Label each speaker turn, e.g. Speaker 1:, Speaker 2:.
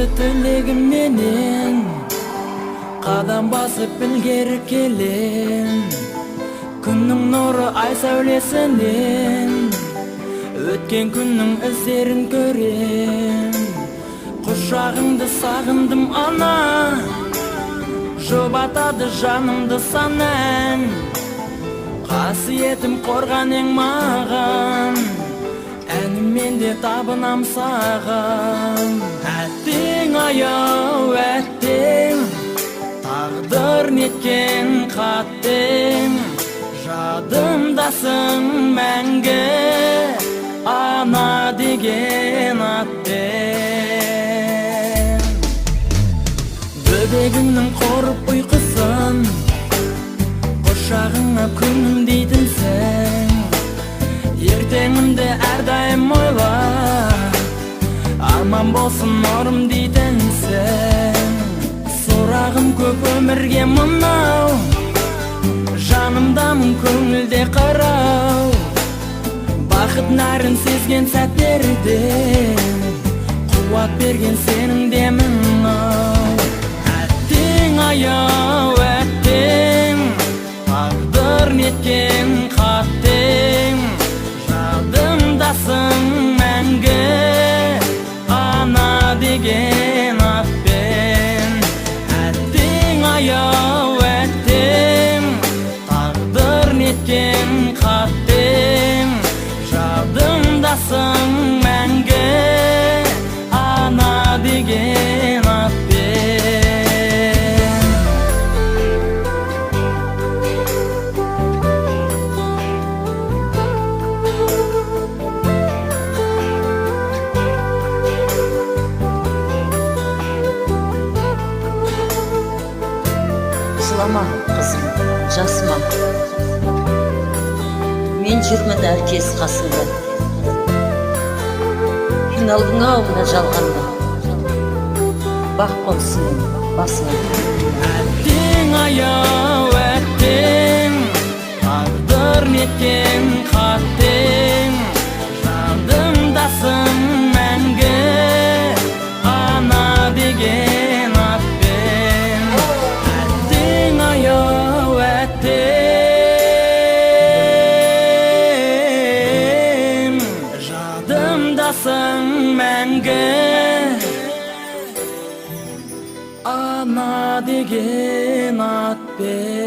Speaker 1: Аңды тілегім менен қадам басып ілгері келем. Күннің нұры ай сәулесінен өткен күннің іздерін көрем. Құшағыңды сағындым ана, жұбатады жанымды сан ән. Қасиетім қорған ең маған, әніммен де табынам саған. Әттең аяу әттең, тағдыр неткен қаттең. Жадымдасың мәңгі ана деген аттен. Бөбегіңнің қорып ұйқысын құшағыңа күнім дейтін сен. Ертеңімді әрдайым ойла, аман болсын нұрым дейтін сен. Сұрағым көп өмірге мынау, жанымдамын көңілде қарау. Бақыт нәрін сезген сәттерде қуат берген сенің демің ау. Әттең аяу әттең, тағдыр неткен қаттең. Жадымдасың мәңгі ана деген атпен. Әттең аяу әттең, тағдыр неткен қаттең. Жадымдасың мәңгі ана деген атпен.
Speaker 2: Жылама қызым, жасыма, мен жүрмін әркез қасында. Қиналдың ау мына жалғанда, бақ болсын басыңа.
Speaker 1: Әттең аяу әттең, тағдыр неткен қаттең. Жадымдасың мәңгі ана деген атпен. Әттең аяу әттең, жадымдасың мәңгі ана деген атпен.